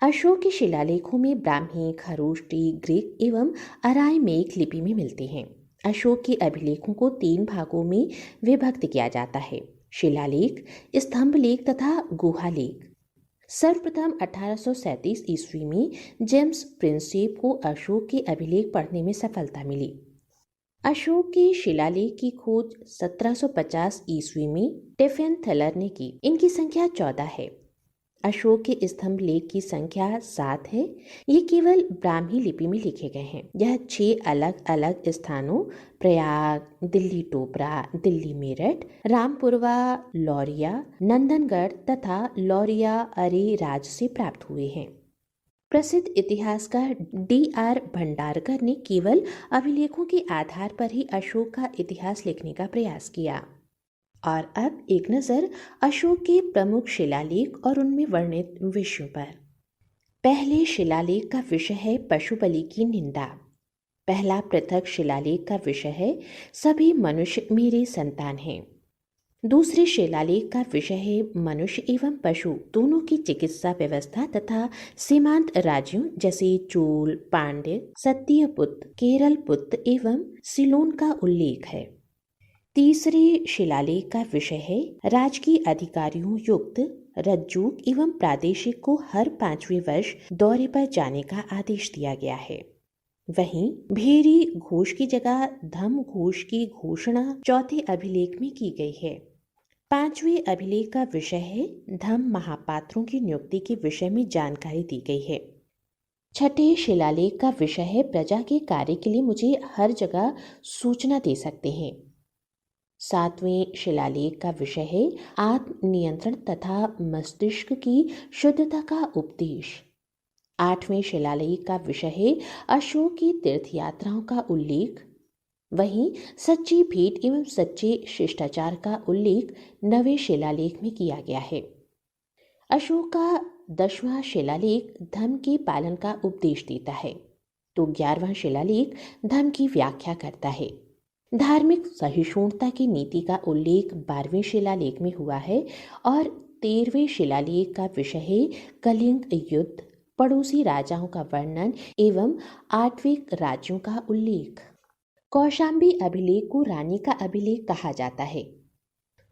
अशोक के शिलालेखों में ब्राह्मी, खरोष्टी, ग्रीक एवं अरायमेक लिपि में मिलते हैं। अशोक के अभिलेखों को 3 भागों में विभक्त किया जाता है: शिलालेख, स्तंभ लेख तथा गुहा लेख। सर्वप्रथम 1837 ईस्वी में जेम्स प्रिंसेप को अशोक के अभिलेख पढ़ने में सफलता मिली। अशोक के शिलालेख की खोज 1750 ईस्वी में टेफेन थलर ने की। इनकी संख्या 14 है। अशोक के स्तंभ लेख की संख्या 7 है। ये केवल ब्राह्मी लिपि में लिखे गए हैं। यह 6 अलग अलग स्थानों प्रयाग, दिल्ली टोपरा, दिल्ली मेरठ, रामपुरवा, लौरिया, नंदनगढ़ तथा लौरिया अरे राज से प्राप्त हुए हैं। प्रसिद्ध इतिहासकार D.R. भंडारकर ने केवल अभिलेखों के आधार पर ही अशोक का इतिहास लिखने का प्रयास किया। और अब एक नज़र अशोक के प्रमुख शिलालेख और उनमें वर्णित विषयों पर। पहले शिलालेख का विषय है पशु बलि की निंदा। पहला पृथक शिलालेख का विषय है सभी मनुष्य मेरे संतान हैं। दूसरे शिलालेख का विषय है मनुष्य एवं पशु दोनों की चिकित्सा व्यवस्था तथा सीमांत राज्यों जैसे चोल, पांड्य, सत्यपुत्र, केरलपुत्र एवं सिलोन का उल्लेख है। तीसरे शिलालेख का विषय है राजकीय अधिकारियों युक्त रज्जुक एवं प्रादेशिक को हर 5वें वर्ष दौरे पर जाने का आदेश दिया गया है। वहीं भेरी घोष की जगह धम घोष की घोषणा चौथे अभिलेख में की गई है। 5वें अभिलेख का विषय है धम महापात्रों की नियुक्ति के विषय में जानकारी दी गई है। छठे शिलालेख का विषय है प्रजा के कार्य के लिए मुझे हर जगह सूचना दे सकते हैं। 7वें शिलालेख का विषय है आत्मनियंत्रण तथा मस्तिष्क की शुद्धता का उपदेश। 8वें शिलालेख का विषय है अशोक की तीर्थ यात्राओं का उल्लेख। वहीं सच्ची भेंट एवं सच्चे शिष्टाचार का उल्लेख 9वें शिलालेख में किया गया है। अशोक का 10वां शिलालेख धर्म के पालन का उपदेश देता है, तो 11वां शिलालेख धर्म की व्याख्या करता है। धार्मिक सहिष्णुता की नीति का उल्लेख 12वें शिलालेख में हुआ है और 13वें शिलालेख का विषय है कलिंग युद्ध, पड़ोसी राजाओं का वर्णन एवं 8वें राज्यों का उल्लेख। कौशाम्बी अभिलेख को रानी का अभिलेख कहा जाता है।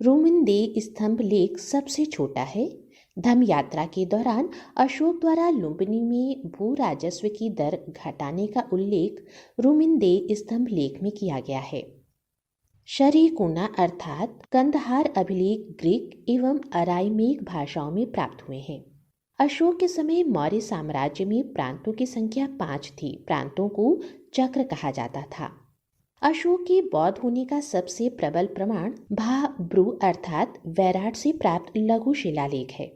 रोमिंदेय स्तंभ लेख सबसे छोटा है। धम्म यात्रा के दौरान अशोक द्वारा लुम्बिनी में भू राजस्व की दर घटाने का उल्लेख रोमिंदेय स्तंभ लेख में किया गया है। शरीकुना अर्थात कंदहार अभिलेख ग्रीक एवं अरायमेक भाषाओं में प्राप्त हुए हैं। अशोक के समय मौर्य साम्राज्य में प्रांतों की संख्या 5 थी। प्रांतों को चक्र कहा जाता था। अशोक के बौद्ध होने का सबसे प्रबल प्रमाण भाब्रू अर्थात वैराट से प्राप्त लघु शिलालेख है।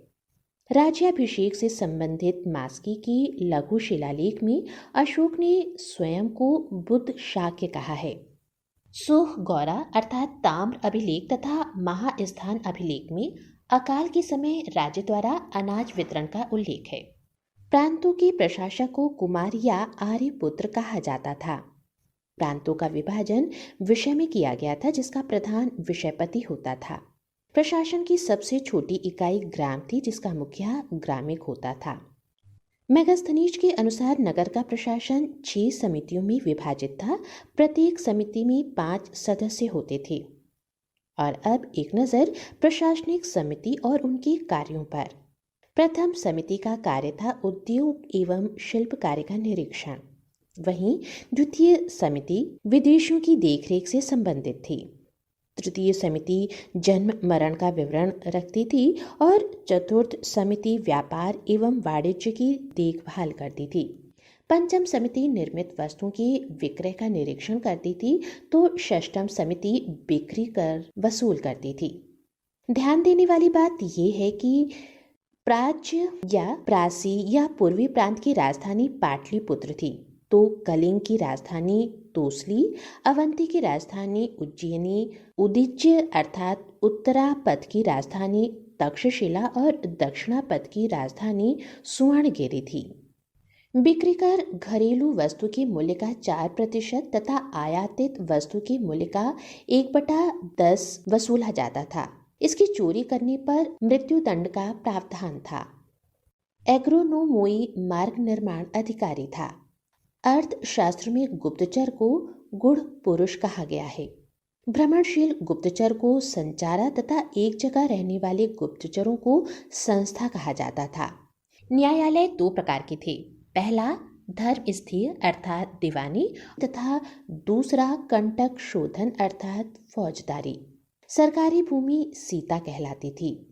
राज्याभिषेक से संबंधित मास्की की लघु शिलालेख में अशोक ने स्वयं को बुद्ध शाक्य कहा है। सोह गौरा अर्थात ताम्र अभिलेख तथा महास्थान अभिलेख में अकाल के समय राज्य द्वारा अनाज वितरण का उल्लेख है। प्रांतों के प्रशासक को कुमार या आर्यपुत्र कहा जाता था। प्रांतों का विभाजन विषय में किया गया था, जिसका प्रधान विषयपति होता था। प्रशासन की सबसे छोटी इकाई ग्राम थी, जिसका मुखिया ग्रामिक होता था। मेगास्थनीज के अनुसार नगर का प्रशासन 6 समितियों में विभाजित था। प्रत्येक समिति में 5 सदस्य होते थे। और अब एक नज़र प्रशासनिक समिति और उनके कार्यों पर। प्रथम समिति का कार्य था उद्योग एवं शिल्प कार्य का निरीक्षण। वहीं द्वितीय समिति विदेशियों की देखरेख से संबंधित थी। तृतीय समिति जन्म मरण का विवरण रखती थी और चतुर्थ समिति व्यापार एवं वाणिज्य की देखभाल करती थी। पंचम समिति निर्मित वस्तुओं के विक्रय का निरीक्षण करती थी, तो षष्ठम समिति बिक्री कर वसूल करती थी। ध्यान देने वाली बात यह है कि प्राच्य या प्रासी या पूर्वी प्रांत की राजधानी पाटलिपुत्र थी, तो कलिंग की राजधानी तोसली, अवंती की राजधानी उज्जैनी, उदीच्य अर्थात उत्तरापथ की राजधानी तक्षशिला और दक्षिणापथ की राजधानी सुवर्णगिरी थी। बिक्री कर घरेलू वस्तु के मूल्य का 4% तथा आयातित वस्तु के मूल्य का 1/10 वसूला जाता था। इसकी चोरी करने पर मृत्युदंड का प्रावधान था। एग्रोनोमोई मार्ग निर्माण अधिकारी था। अर्थशास्त्र में गुप्तचर को गुढ़ पुरुष कहा गया है। भ्रमणशील गुप्तचर को संचारा तथा एक जगह रहने वाले गुप्तचरों को संस्था कहा जाता था। न्यायालय दो प्रकार के थे। पहला धर्म स्थिर अर्थात दीवानी तथा दूसरा कंटक शोधन अर्थात फौजदारी। सरकारी भूमि सीता कहलाती थी।